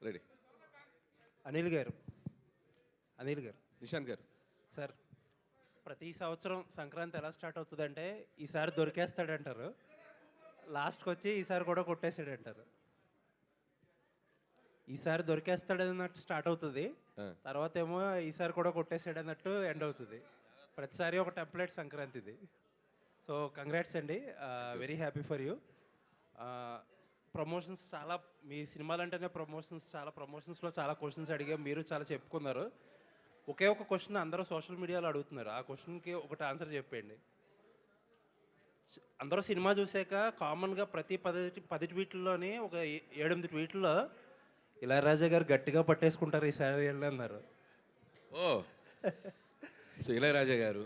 Ready. Anil గారు అనిల్ గారు నిశాంత్ గారు. సార్, ప్రతి సంవత్సరం సంక్రాంతి ఎలా స్టార్ట్ అవుతుందంటే ఈసారి దొరికేస్తాడంటారు, లాస్ట్కి వచ్చి ఈసారి కూడా కొట్టేసాడంటారు. ఈసారి దొరికేస్తాడన్నట్టు స్టార్ట్ అవుతుంది, తర్వాత ఏమో ఈసారి కూడా కొట్టేసాడన్నట్టు ఎండ్ అవుతుంది. ప్రతిసారి ఒక టెంప్లెట్ సంక్రాంతిది. సో కంగ్రాట్స్ అండి, very happy for you. Promotions చాలా, మీ సినిమాలు అంటేనే ప్రమోషన్స్, చాలా ప్రమోషన్స్లో చాలా క్వశ్చన్స్ అడిగా, మీరు చాలా చెప్పుకున్నారు. ఒకే ఒక క్వశ్చన్ అందరూ సోషల్ మీడియాలో అడుగుతున్నారు, ఆ క్వశ్చన్కి ఒకటి ఆన్సర్ చెప్పండి. అందరూ సినిమా చూసాక కామన్గా ప్రతి 10 ట్వీట్లలోని ఒక 7-8 ట్వీట్లో ఇళయరాజా గారు గట్టిగా పట్టేసుకుంటారు ఈసారి అన్నారు. ఓ సో ఇళయరాజా గారు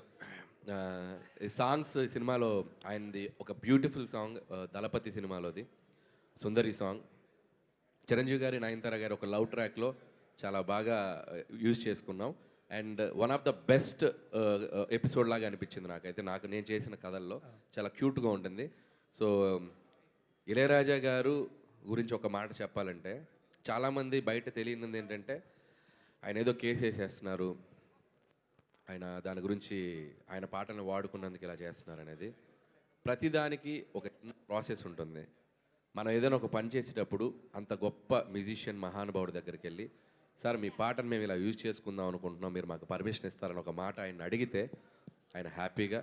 ఈ సాంగ్స్, ఈ సినిమాలో ఆయనది ఒక బ్యూటిఫుల్ సాంగ్ దళపతి సినిమాలోది సుందరి సాంగ్. చిరంజీవి గారి, నయనతార గారి ఒక లవ్ ట్రాక్లో చాలా బాగా యూజ్ చేసుకున్నాం. And one of the best episode లాగా అనిపించింది నాకైతే. నేను చేసిన కథల్లో చాలా క్యూట్గా ఉంటుంది. సో ఇళయరాజా గారు గురించి ఒక మాట చెప్పాలంటే, చాలామంది బయట తెలియనిది ఏంటంటే ఆయన ఏదో కేసు వేసేస్తున్నారు, ఆయన దాని గురించి ఆయన పాటలను వాడుకున్నందుకు ఇలా చేస్తున్నారు అనేది. ప్రతిదానికి ఒక ప్రాసెస్ ఉంటుంది. మనం ఏదైనా ఒక పని చేసేటప్పుడు అంత గొప్ప మ్యూజిషియన్ మహానుభావుడి దగ్గరికి వెళ్ళి, సార్ మీ పాటను మేము ఇలా యూజ్ చేసుకుందాం అనుకుంటున్నాం, మీరు మాకు పర్మిషన్ ఇస్తారని ఒక మాట ఆయన అడిగితే ఆయన హ్యాపీగా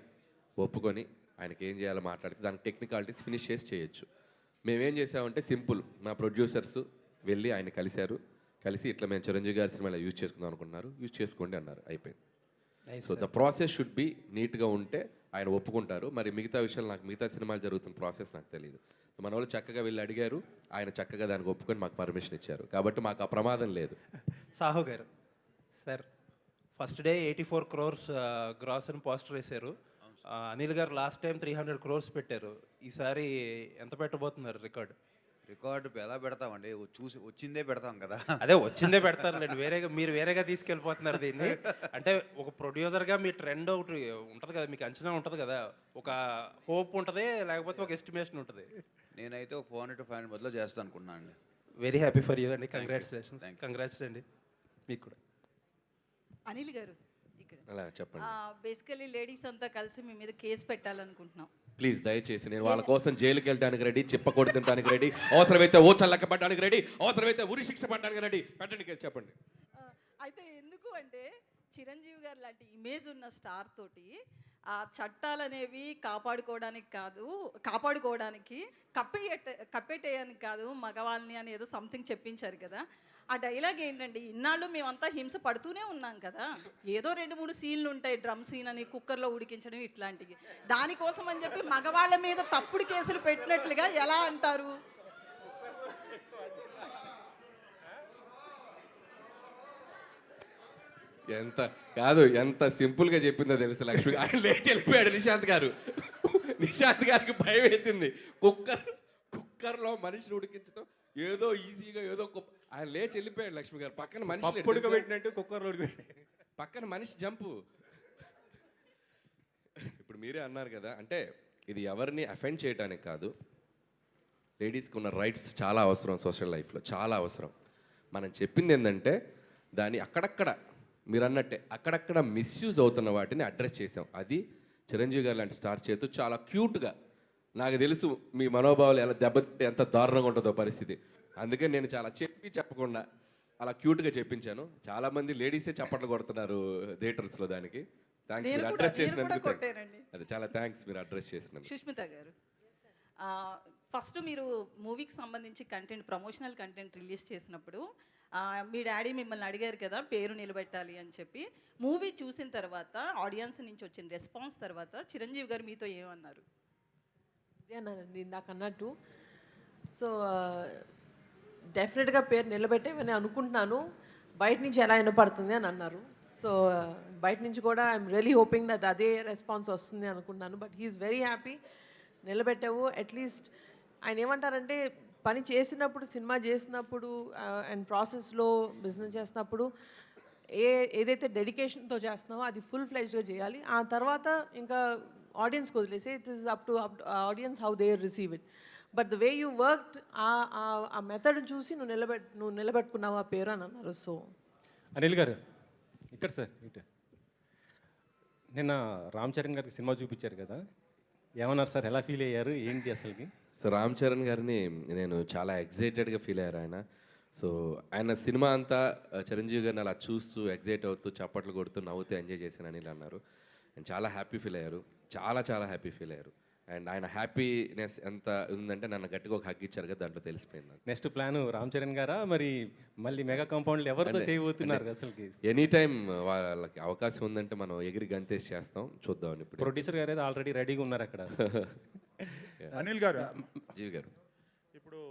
ఒప్పుకొని ఆయనకి ఏం చేయాలో మాట్లాడితే దానికి టెక్నికాలిటీస్ ఫినిష్ చేసి చేయొచ్చు. మేమేం చేసామంటే సింపుల్, మా ప్రొడ్యూసర్స్ వెళ్ళి ఆయన కలిసి ఇట్లా మేము చిరంజీవి గారి సినిమా ఇలా యూజ్ చేసుకుందాం అనుకున్నారు, యూజ్ చేసుకోండి అన్నారు, అయిపోయింది. So the process should be నీట్గా ఉంటే ఆయన ఒప్పుకుంటారు. మరి మిగతా విషయాలు నాకు, మిగతా సినిమాలు జరుగుతున్న ప్రాసెస్ నాకు తెలియదు. మన వాళ్ళు చక్కగా వెళ్ళి అడిగారు, ఆయన చక్కగా దానికి ఒప్పుకొని మాకు పర్మిషన్ ఇచ్చారు, కాబట్టి మాకు ఆ ప్రమాదం లేదు. సాహు గారు sir, first day 84 crores gross అని పోస్టర్ వేశారు. అనిల్ గారు లాస్ట్ టైం 300 crores పెట్టారు, ఈసారి ఎంత పెట్టబోతున్నారు రికార్డు? రికార్డు ఎలా పెడతామండి, చూసి వచ్చిందే పెడతాం కదా. అదే వచ్చిందే పెడతారులేండి, మీరు వేరేగా తీసుకెళ్ళిపోతున్నారు దీన్ని. అంటే ఒక ప్రొడ్యూసర్గా మీ ట్రెండ్ ఒకటి ఉంటుంది కదా, మీకు అంచనా ఉంటుంది కదా, ఒక హోప్ ఉంటుంది, లేకపోతే ఒక ఎస్టిమేషన్ ఉంటుంది. నేనైతే 400 to 500 మధ్యలో చేస్తాను అనుకున్నాను అండి. వెరీ హ్యాపీ ఫర్ యూ అండి, కంగ్రాచులేషన్స్. కంగ్రాట్స్ అండి మీకు కూడా. అనిల్ గారు, ఇక్కడ అలా చెప్పండి. బేసికలీ లేడీస్ అంతా కలిసి మీ మీద కేసు పెట్టాలనుకుంటున్నాం. ప్లీజ్ దయచేసి, నేను వాళ్ళ కోసం జైలుకి వెళ్ళడానికి రెడీ, చిప్పకొడి తినడానికి రెడీ, అవసరమైతే ఓ చల్లక్క పట్టడానికి రెడీ, అవసరమైతే ఉరి శిక్ష పట్టడానికి రెడీ. పెట్టండి కేసు, చెప్పండి. అయితే ఎందుకు అంటే చిరంజీవి గారు లాంటి ఇమేజ్ ఉన్న స్టార్ తోటి ఆ చట్టాలు అనేవి కాపాడుకోవడానికి కప్పెట్టేయడానికి కాదు మగవాళ్ళని అని ఏదో సంథింగ్ చెప్పించారు కదా. ఆ డైలాగ్ ఏంటండి, ఇన్నాళ్ళు మేమంతా హింస పడుతూనే ఉన్నాం కదా, ఏదో 2-3 సీన్లు ఉంటాయి, డ్రమ్ సీన్ అని, కుక్కర్లో ఉడికించడం ఇట్లాంటివి, దానికోసం అని చెప్పి మగవాళ్ళ మీద తప్పుడు కేసులు పెట్టినట్లుగా ఎలా అంటారు? ఎంత సింపుల్గా చెప్పిందో తెలుసు లక్ష్మి. ఆయన లేచి వెళ్ళిపోయాడు నిశాంత్ గారికి భయం వేసింది. కుక్కర్లో మనిషిని ఉడికించడం ఏదో ఈజీగా, ఏదో ఆయన లేచి వెళ్ళిపోయాడు లక్ష్మి గారు. పక్కన మనిషి ఉడకబెట్టినట్టు కుక్కర్లో ఉడకబెట్టి పక్కన మనిషి జంపు. ఇప్పుడు మీరే అన్నారు కదా, అంటే ఇది ఎవరిని అఫెండ్ చేయడానికి కాదు, లేడీస్కి ఉన్న రైట్స్ చాలా అవసరం, సోషల్ లైఫ్లో చాలా అవసరం. మనం చెప్పింది ఏంటంటే దాన్ని అక్కడక్కడ మీరు అన్నట్టే అక్కడక్కడ మిస్యూజ్ అవుతున్న వాటిని అడ్రస్ చేసాం. అది చిరంజీవి గారు లాంటి స్టార్ చేతు చాలా క్యూట్గా, నాకు తెలుసు మీ మనోభావాలు ఎలా దెబ్బతింటే ఎంత దారుణంగా ఉంటుందో పరిస్థితి, అందుకే నేను చాలా చెప్పకుండా అలా క్యూట్గా చెప్పించాను. చాలామంది లేడీసే చప్పట్లు కొడుతున్నారు థియేటర్స్లో. దానికి థ్యాంక్స్, మీరు అడ్రస్ చేసినందుకు. అది చాలా థ్యాంక్స్, మీరు అడ్రస్ చేసినందుకు. సుష్మిత గారు, ఫస్ట్ మీరు మూవీకి సంబంధించి ప్రమోషనల్ కంటెంట్ రిలీజ్ చేసినప్పుడు మీ డాడీ మిమ్మల్ని అడిగారు కదా పేరు నిలబెట్టాలి అని చెప్పి. మూవీ చూసిన తర్వాత ఆడియన్స్ నుంచి వచ్చిన రెస్పాన్స్ తర్వాత చిరంజీవి గారు మీతో ఏమన్నారు? అన్నానండి ఇందాక అన్నట్టు. సో డెఫినెట్గా పేరు నిలబెట్టేవని అనుకుంటున్నాను, బయట నుంచి ఎలా వినపడుతుంది అని అన్నారు. సో బయట నుంచి కూడా ఐఎమ్ రియలీ హోపింగ్ దట్ అదే రెస్పాన్స్ వస్తుంది అనుకుంటున్నాను. బట్ హీఈస్ వెరీ హ్యాపీ, నిలబెట్టావు. అట్లీస్ట్ ఆయన ఏమంటారంటే, పని చేసినప్పుడు, సినిమా చేసినప్పుడు అండ్ ప్రాసెస్లో బిజినెస్ చేసినప్పుడు ఏదైతే డెడికేషన్తో చేస్తున్నావో అది ఫుల్ ఫ్లెజ్డ్గా చేయాలి. ఆ తర్వాత ఇంకా ఆడియన్స్కి వదిలేసి it is up to audience how they receive it. But the way you worked ఆ మెథడ్ చూసి నువ్వు నిలబెట్టుకున్నావు ఆ పేరు అని అన్నారు. సో అనిల్ గారు ఇక్కడ సార్ ఇటు నిన్న రామ్ చరణ్ గారికి సినిమా చూపించారు కదా, ఏమన్నారు సార్, ఎలా ఫీల్ అయ్యారు, ఏంటి అసలుకి? సో రామ్ చరణ్ గారిని నేను చాలా ఎగ్జైటెడ్గా ఫీల్ అయ్యారు ఆయన. సో ఆయన సినిమా అంతా చిరంజీవి గారిని అలా చూస్తూ ఎగ్జైట్ అవుతూ చప్పట్లు కొడుతూ నవ్వుతూ ఎంజాయ్ చేశాను అనిల్ అన్నారు. అండ్ చాలా హ్యాపీ ఫీల్ అయ్యారు, చాలా చాలా హ్యాపీ ఫీల్ అయ్యారు. అండ్ ఆయన హ్యాపీనెస్ ఎంత ఉందంటే నన్ను గట్టిగా ఒక హగ్ ఇచ్చారు కదా, దాంట్లో తెలిసిపోయింది నాకు. నెక్స్ట్ ప్లాన్ రామ్ చరణ్ గారా, మరి మళ్ళీ మెగా కాంపౌండ్లు ఎవరితో చేయబోతున్నారు అసలుకి? ఎనీ టైం వాళ్ళకి అవకాశం ఉందంటే మనం ఎగిరి గంతేసి చేస్తాం, చూద్దాం ఇప్పుడు. ప్రొడ్యూసర్ గారు అయితే ఆల్రెడీ రెడీగా ఉన్నారు అక్కడ. అనిల్ గారు, జీవి గారు, ఇప్పుడు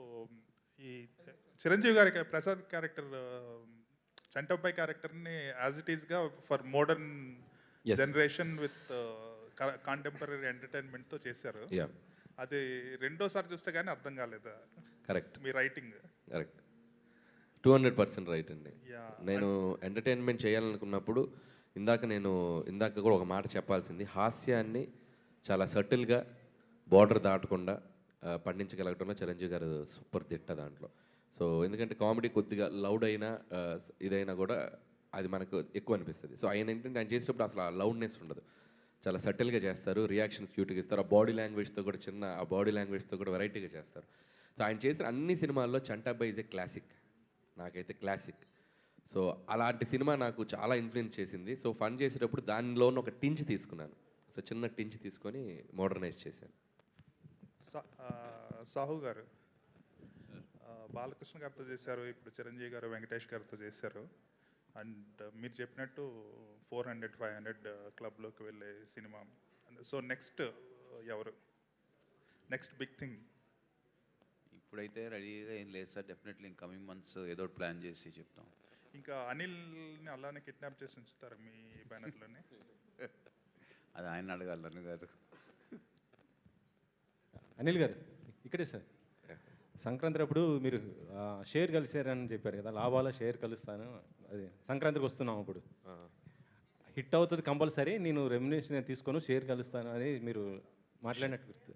ఈ చిరంజీవి గారి ప్రసాద్ క్యారెక్టర్, చంటబ్బాయి క్యారెక్టర్ని యాజ్ ఇట్ ఈస్గా for modern Yes. Generation with contemporary ఎంటర్టైన్మెంట్తో చేశారు. యా అది రెండోసారి చూస్తే కానీ అర్థం కాలేదా కరెక్ట్, మీ రైటింగ్? కరెక్ట్, 200% రైట్ అండి. Yeah. నేను ఎంటర్టైన్మెంట్ చేయాలనుకున్నప్పుడు ఇందాక కూడా ఒక మాట చెప్పాల్సింది, హాస్యాన్ని చాలా సటిల్గా బార్డర్ దాటకుండా పండించగలగటంలో చిరంజీవి గారు సూపర్ దిట్ట దాంట్లో. సో ఎందుకంటే కామెడీ కొద్దిగా లౌడ్ అయినా ఇదైనా కూడా అది మనకు ఎక్కువ అనిపిస్తుంది. సో ఆయన ఏంటంటే ఆయన చేసేటప్పుడు అసలు ఆ లౌడ్నెస్ ఉండదు, చాలా సటిల్గా చేస్తారు, రియాక్షన్స్ క్యూట్గా ఇస్తారు, ఆ బాడీ లాంగ్వేజ్తో కూడా ఆ బాడీ లాంగ్వేజ్తో కూడా వెరైటీగా చేస్తారు. సో ఆయన చేసిన అన్ని సినిమాల్లో చంటాబాయ్ ఈజ్ ఏ క్లాసిక్, నాకైతే క్లాసిక్. సో అలాంటి సినిమా నాకు చాలా ఇన్ఫ్లుయెన్స్ చేసింది. సో ఫన్ చేసేటప్పుడు దానిలోని ఒక టించ్ తీసుకున్నాను, సో చిన్న టించ్ తీసుకొని మోడర్నైజ్ చేశాను. సాహు గారు, బాలకృష్ణ గారితో చేశారు, ఇప్పుడు చిరంజీవి గారు వెంకటేష్ గారితో చేశారు. అండ్ మీరు చెప్పినట్టు 400-500 క్లబ్లోకి వెళ్ళే సినిమా. సో నెక్స్ట్ ఎవరు, నెక్స్ట్ బిగ్ థింగ్? ఇప్పుడైతే రెడీగా ఏం లేదు sir, definitely in coming months ఏదో ఒకటి ప్లాన్ చేసి చెప్తాం. ఇంకా అనిల్ని అలానే కిడ్నాప్ చేసి ఉంచుతారు మీ బ్యానర్లోనే? అది ఆయన అడగాలి, నన్ను కాదు. అనిల్ గారు ఇక్కడే సార్, సంక్రాంతి అప్పుడు మీరు షేర్ కలిసారని చెప్పారు కదా, లాభాల షేర్ కలుస్తాను, అదే సంక్రాంతికి వస్తున్నాం అప్పుడు హిట్ అవుతుంది కంపల్సరీ, నేను రెమ్యునేషన్ తీసుకొని షేర్ కలుస్తాను అని మీరు మాట్లాడినట్టు గుర్తు.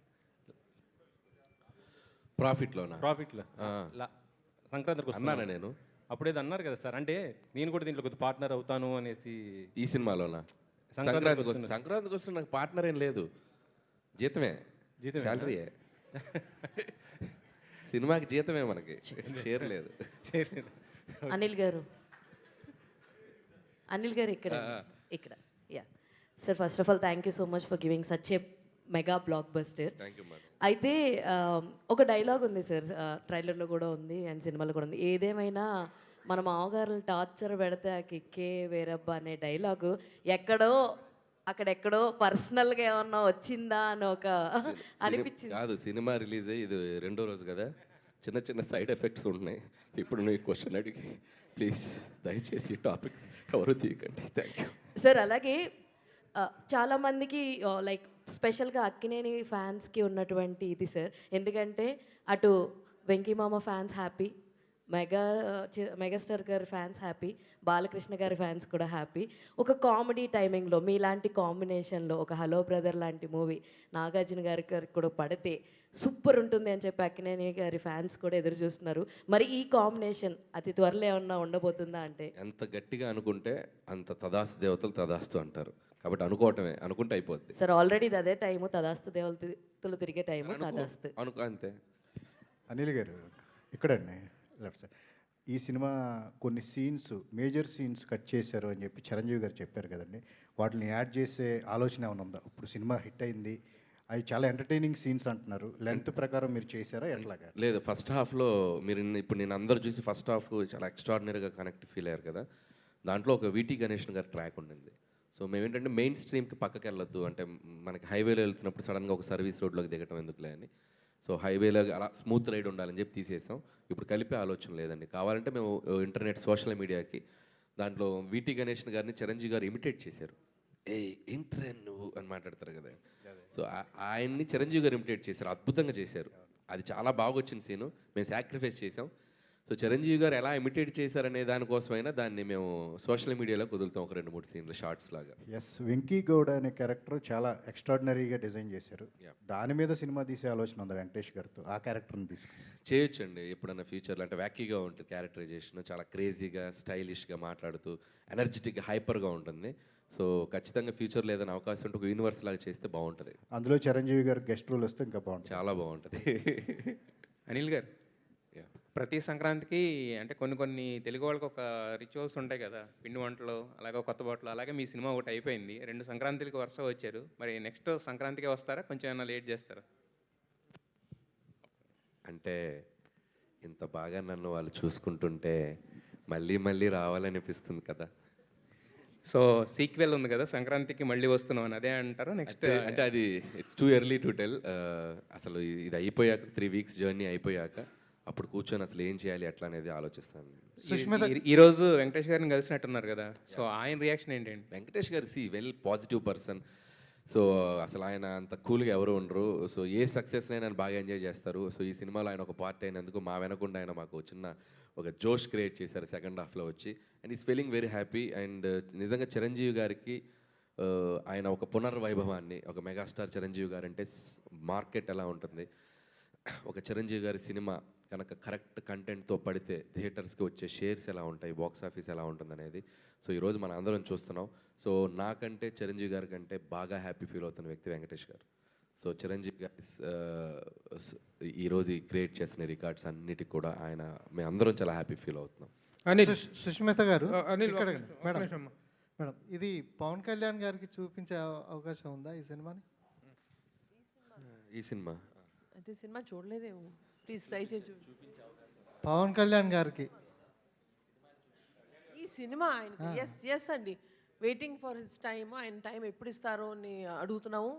ప్రాఫిట్లో సంక్రాంతికి అన్నానా వస్తున్నాను నేను? అప్పుడేది అన్నారు కదా సార్, అంటే నేను కూడా దీంట్లో కొద్ది పార్ట్నర్ అవుతాను అనేసి. ఈ సినిమాలోనా? సంక్రాంతికి వస్తే నాకు పార్ట్నర్ ఏం లేదు, జీతమే, శాలరీయే. సినిమాకి జీతమే మనకి, షేర్ లేదు. అనిల్ గారు ఇక్కడ yeah sir, first of all thank you so much for giving such a mega block buster. Thank you madam. అయితే ఒక డైలాగ్ ఉంది సార్, ట్రైలర్లో కూడా ఉంది అండ్ సినిమాలో కూడా ఉంది, ఏదేమైనా మన మామగారుని టార్చర్ పెడితే ఆ కిక్కే వేరబ్బా అనే డైలాగు అక్కడెక్కడో పర్సనల్గా ఏమన్నా వచ్చిందా అని ఒక అనిపించింది. కాదు, సినిమా రిలీజ్ అయ్యి ఇది 2వ రోజు కదా, చిన్న చిన్న సైడ్ ఎఫెక్ట్స్ ఉన్నాయి. ఇప్పుడు నువ్వు క్వశ్చన్ అడిగి ప్లీజ్ దయచేసి టాపిక్ ఎవరు తీయకండి. Thank you sir. అలాగే చాలామందికి లైక్ స్పెషల్గా అక్కినేని ఫ్యాన్స్కి ఉన్నటువంటి ఇది సార్, ఎందుకంటే అటు వెంకీమామ ఫ్యాన్స్ హ్యాపీ, మెగాస్టార్ గారి ఫ్యాన్స్ హ్యాపీ, బాలకృష్ణ గారి ఫ్యాన్స్ కూడా హ్యాపీ. ఒక కామెడీ టైమింగ్లో మీలాంటి కాంబినేషన్లో ఒక హలో బ్రదర్ లాంటి మూవీ నాగార్జున గారికి కూడా పడితే సూపర్ ఉంటుంది అని చెప్పి అక్కినేని గారి ఫ్యాన్స్ కూడా ఎదురు చూస్తున్నారు. మరి ఈ కాంబినేషన్ అతి త్వరలో ఏమన్నా ఉండబోతుందా? అంటే ఎంత గట్టిగా అనుకుంటే అంత తదాస్తు దేవతలు తదాస్తు అంటారు, కాబట్టి అనుకుంటే అయిపోద్ది సార్. ఆల్రెడీ అదే టైము, తదాస్తు దేవతలు తిరిగే టైము, తదాస్తు అంతే. అనిల్ గారు ఇక్కడండి లెఫ్ట్ సైడ్, ఈ సినిమా కొన్ని సీన్స్, మేజర్ సీన్స్ కట్ చేశారు అని చెప్పి చిరంజీవి గారు చెప్పారు కదండి, వాటిని యాడ్ చేసే ఆలోచన ఏమైనా ఉందా? ఇప్పుడు సినిమా హిట్ అయింది, అవి చాలా ఎంటర్టైనింగ్ సీన్స్ అంటున్నారు, లెంత్ ప్రకారం మీరు చేశారా ఎట్లాగా? లేదు, ఫస్ట్ హాఫ్లో మీరు ఇప్పుడు నేను అందరూ చూసి ఫస్ట్ హాఫ్ చాలా ఎక్స్ట్రాడినరీగా కనెక్ట్ ఫీల్ అయ్యారు కదా, దాంట్లో ఒక వీటీ గణేష్ గారి ట్రాక్ ఉండింది. సో మేము ఏంటంటే మెయిన్ స్ట్రీమ్కి పక్కకి వెళ్ళొద్దు, అంటే మనకి హైవేలో వెళ్తున్నప్పుడు సడన్గా ఒక సర్వీస్ రోడ్లోకి దిగటం ఎందుకులే అని, సో హైవేలో అలా స్మూత్ రైడ్ ఉండాలని చెప్పి తీసేసాం. ఇప్పుడు కలిపే ఆలోచన లేదండి, కావాలంటే మేము ఇంటర్నెట్ సోషల్ మీడియాకి దాంట్లో వీటీ గణేష్ గారిని చిరంజీవి గారు ఇమిటేట్ చేశారు. ఏంట్రా నువ్వు అని మాట్లాడతారు కదా, సో ఆయన్ని చిరంజీవి గారు ఇమిటేట్ చేశారు, అద్భుతంగా చేశారు. అది చాలా బాగా వచ్చిన సీను, మేము సాక్రిఫైస్ చేసాం. సో చిరంజీవి గారు ఎలా ఇమిటేట్ చేశారనే దానికోసమైనా దాన్ని మేము సోషల్ మీడియాలో కుదులుతాం ఒక 2-3 సీన్లు షార్ట్స్ లాగా. ఎస్, వెంకీ గౌడ్ అనే క్యారెక్టర్ చాలా ఎక్స్ట్రాడినరీగా డిజైన్ చేశారు. Yeah. దాని మీద సినిమా తీసే ఆలోచన ఉంది వెంకటేష్ గారితో, ఆ క్యారెక్టర్ని తీసుకుని. చేయొచ్చండి ఎప్పుడన్నా ఫ్యూచర్లో, అంటే వ్యాకీగా ఉంటుంది క్యారెక్టరైజేషన్, చాలా క్రేజీగా స్టైలిష్గా మాట్లాడుతూ ఎనర్జెటిక్గా హైపర్గా ఉంటుంది. సో ఖచ్చితంగా ఫ్యూచర్లో ఏదైనా అవకాశం ఉంటే ఒక యూనివర్స్ లాగా చేస్తే బాగుంటుంది. అందులో చిరంజీవి గారు గెస్ట్ రోల్ వస్తే ఇంకా బాగుంటుంది. చాలా బాగుంటుంది. అనిల్ గారు, Yeah. ప్రతి సంక్రాంతికి అంటే కొన్ని తెలుగు వాళ్ళకి ఒక రిచువల్స్ ఉంటాయి కదా, పిండి వంటలు, అలాగే కొత్త బట్టలు. అలాగే మీ సినిమా ఒకటి అయిపోయింది, 2 సంక్రాంతికి వరుస వచ్చారు. మరి నెక్స్ట్ సంక్రాంతికి వస్తారా, కొంచెం ఏమైనా లేట్ చేస్తారా? అంటే ఇంత బాగా నన్ను వాళ్ళు చూసుకుంటుంటే మళ్ళీ మళ్ళీ రావాలనిపిస్తుంది కదా. సో సీక్వెల్ ఉంది కదా, సంక్రాంతికి మళ్ళీ వస్తున్నాం అని అదే అంటారా నెక్స్ట్? అంటే అది it's too early to tell. అసలు ఇది అయిపోయాక 3 వీక్స్ జర్నీ అయిపోయాక అప్పుడు కూర్చొని అసలు ఏం చేయాలి ఎట్లా అనేది ఆలోచిస్తాను. ఈరోజు వెంకటేష్ గారిని కలిసినట్టున్నారు కదా, సో ఆయన రియాక్షన్ ఏంటండి? వెంకటేష్ గారు వెల్ పాజిటివ్ పర్సన్. సో అసలు ఆయన అంత కూల్గా ఎవరు ఉండరు. సో ఏ సక్సెస్ని ఆయన బాగా ఎంజాయ్ చేస్తారు. సో ఈ సినిమాలో ఆయన ఒక పార్ట్ అయినందుకు మా వెనకుండా ఆయన మాకు చిన్న ఒక జోష్ క్రియేట్ చేశారు సెకండ్ హాఫ్లో వచ్చి. And is feeling very happy. And నిజంగా చిరంజీవి గారికి ఆయన ఒక పునర్వైభవాన్ని, ఒక మెగాస్టార్ చిరంజీవి గారు అంటే మార్కెట్ ఎలా ఉంటుంది, ఒక చిరంజీవి గారి సినిమా కనుక కరెక్ట్ కంటెంట్తో పడితే థియేటర్స్కి వచ్చే షేర్స్ ఎలా ఉంటాయి, బాక్స్ ఆఫీస్ ఎలా ఉంటుంది అనేది. సో ఈరోజు మనం అందరం చూస్తున్నాం. సో నాకంటే చిరంజీవి గారి కంటే బాగా హ్యాపీ ఫీల్ అవుతున్న వ్యక్తి వెంకటేష్ గారు. సో చిరంజీవి గారి ఈరోజు క్రియేట్ చేసిన రికార్డ్స్ అన్నిటికి కూడా మేము అందరం చాలా హ్యాపీ ఫీల్ అవుతున్నాం. సుష్మిత గారు, మేడం, ఇది పవన్ కళ్యాణ్ గారికి చూపించే అవకాశం ఉందా ఈ సినిమాని? ఈ సినిమా అంటే సినిమా చూడలేదేమో, ప్లీజ్ దయచేసి పవన్ కళ్యాణ్ గారికి ఈ సినిమా ఆయనకి ఎస్ అండి, వెయిటింగ్ ఫర్ హిస్ టైమ్. ఆయన టైం ఎప్పుడు ఇస్తారో అని అడుగుతున్నాము.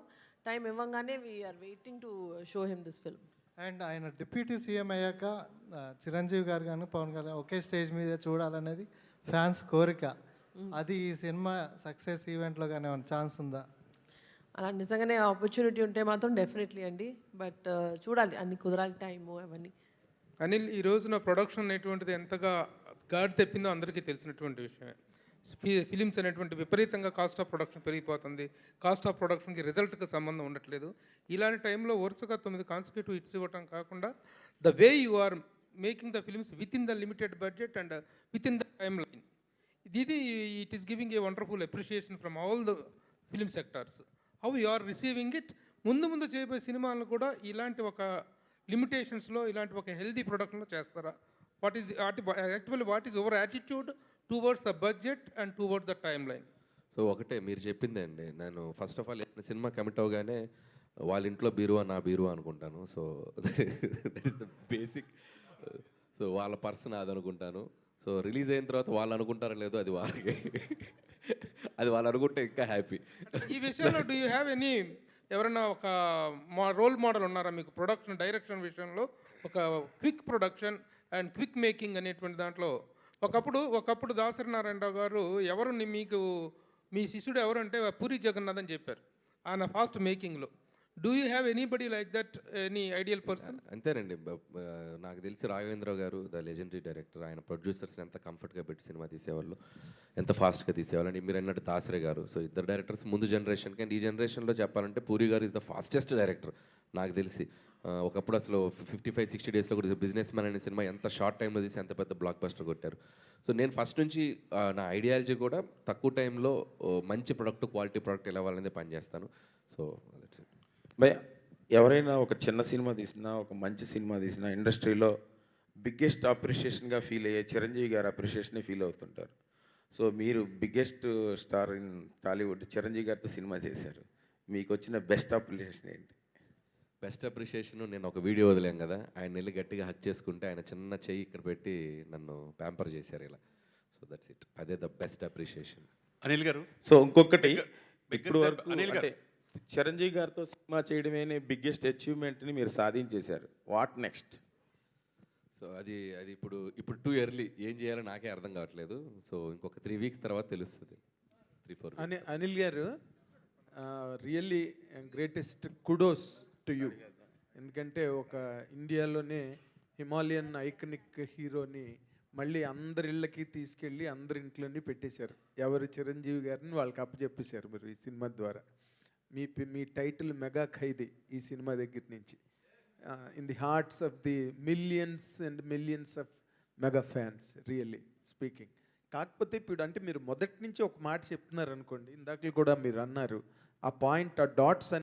టైం ఇవ్వగానే we are waiting to show him this film. And ఆయన డిప్యూటీ సీఎం అయ్యాక చిరంజీవి గారు కానీ పవన్ కళ్యాణ్ ఒకే స్టేజ్ మీద చూడాలనేది ఫ్యాన్స్ కోరిక. అది ఈ సినిమా సక్సెస్ ఈవెంట్లో కానీ ఏమైనా ఛాన్స్ ఉందా? అలా నిజంగానే ఆపర్చునిటీ ఉంటే మాత్రం డెఫినెట్లీ అండి, బట్ చూడాలి, అన్ని కుదరాలి టైము అవన్నీ. అనిల్, ఈ రోజున ప్రొడక్షన్ అనేటువంటిది ఎంతగా గాడి తెప్పిందో అందరికీ తెలిసినటువంటి విషయమే. ఫిలిమ్స్ అనేటువంటి విపరీతంగా కాస్ట్ ఆఫ్ ప్రొడక్షన్ పెరిగిపోతుంది. కాస్ట్ ఆఫ్ ప్రొడక్షన్కి రిజల్ట్కి సంబంధం ఉండట్లేదు. ఇలాంటి టైంలో వరుసగా 9 కాన్సిక్యూటివ్ హిట్స్ ఇవ్వటం కాకుండా the way you are making the films within the limited budget and within the timeline, it is giving a wonderful appreciation from all the film sectors. How you are receiving it? ముందు చేయబోయే సినిమాలను కూడా ఇలాంటి ఒక లిమిటేషన్స్లో, ఇలాంటి ఒక healthy ప్రొడక్షన్లో చేస్తారా? What is our attitude towards the budget and towards the time line? So ఒకటే మీరు చెప్పిందే అండి. నేను first of all cinema commit అవగానే వాళ్ళ ఇంట్లో బీరువా నా బీరువా అనుకుంటాను. So that is the basic. So వాళ్ళ పర్సన్ అది అనుకుంటాను. సో రిలీజ్ అయిన తర్వాత వాళ్ళు అనుకుంటారో లేదో అది వాళ్ళకి, అది వాళ్ళు అనుకుంటే ఇంకా హ్యాపీ. ఈ విషయంలో డూ యూ హ్యావ్ ఎనీ ఎవరైనా ఒక రోల్ మోడల్ ఉన్నారా మీకు ప్రొడక్షన్ డైరెక్షన్ విషయంలో? ఒక quick production and quick making అనేటువంటి దాంట్లో ఒకప్పుడు దాసరి నారాయణరావు గారు ఎవరు మీకు మీ శిష్యుడు ఎవరు అంటే పూరి జగన్నాథ్ అని చెప్పారు ఆయన ఫాస్ట్ మేకింగ్లో. Do you have anybody like that, any ideal person? అంతేనండి. నాకు తెలిసి రాఘవేంద్ర గారు ద లెజెండరీ డైరెక్టర్. ఆయన ప్రొడ్యూసర్స్ని ఎంత కంఫర్ట్గా పెట్టి సినిమా తీసేవాళ్ళు, ఎంత ఫాస్ట్గా తీసేవాళ్ళు. అండ్ మీరు అన్నట్టు దాసరే గారు. సో ఇద్దరు డైరెక్టర్స్ ముందు జనరేషన్కి. అండ్ ఈ జనరేషన్లో చెప్పాలంటే పూరి గారు ఇస్ ద ఫాస్టెస్ట్ డైరెక్టర్ నాకు తెలిసి. ఒకప్పుడు అసలు 55-60 డేస్లో కూడా బిజినెస్ మ్యాన్ అనే సినిమా ఎంత షార్ట్ టైంలో తీసి ఎంత పెద్ద బ్లాక్ బస్టర్ కొట్టారు. సో నేను ఫస్ట్ నుంచి నా ఐడియాలజీ కూడా తక్కువ టైంలో మంచి ప్రొడక్ట్, క్వాలిటీ ప్రొడక్ట్ ఎలా వాళ్ళనే పనిచేస్తాను. సో భయ ఎవరైనా ఒక చిన్న సినిమా తీసినా, ఒక మంచి సినిమా తీసినా ఇండస్ట్రీలో బిగ్గెస్ట్ అప్రిషియేషన్గా ఫీల్ అయ్యే చిరంజీవి గారు అప్రిషియేషనే ఫీల్ అవుతుంటారు. సో మీరు biggest star in Tollywood Chiranjeevi గారితో సినిమా చేశారు, మీకు వచ్చిన బెస్ట్ అప్రిషియేషన్ ఏంటి? బెస్ట్ అప్రిషియేషన్, నేను ఒక వీడియో వదిలేం కదా, ఆయన వెళ్ళి గట్టిగా హక్ చేసుకుంటే ఆయన చిన్న చెయ్యి ఇక్కడ పెట్టి నన్ను ప్యాంపర్ చేశారు ఇలా. సో దట్స్ ఇట్, అదే ద బెస్ట్ అప్రిషియేషన్. అనిల్ గారు, సో ఇంకొకటి, ఇప్పుడు వరకు అంటే చిరంజీవి గారితో సినిమా చేయడమే బిగ్గెస్ట్ అచీవ్మెంట్ని మీరు సాధించేశారు. What next? సో అది ఇప్పుడు టూ ఎర్లీ, ఏం చేయాలో నాకే అర్థం కావట్లేదు. సో ఇంకొక 3 వీక్స్ తర్వాత తెలుస్తుంది. 3-4 అనిల్ గారు, really greatest kudos to you. ఎందుకంటే ఒక ఇండియాలోనే హిమాలయన్ ఐకనిక్ హీరోని మళ్ళీ అందరి ఇళ్ళకి తీసుకెళ్ళి అందరి ఇంట్లోని పెట్టేశారు. ఎవరు చిరంజీవి గారిని వాళ్ళకి అప్పచెప్పేశారు మీరు ఈ సినిమా ద్వారా. మీ టైటిల్ మెగా ఖైదీ ఈ సినిమా దగ్గర నుంచి. In the hearts of the millions and millions of mega fans really speaking. కాకపోతే ఇప్పుడు అంటే మీరు మొదటి నుంచి ఒక మాట చెప్తున్నారు అనుకోండి, ఇందాక కూడా మీరు అన్నారు ఆ పాయింట్, ఆ డాట్స్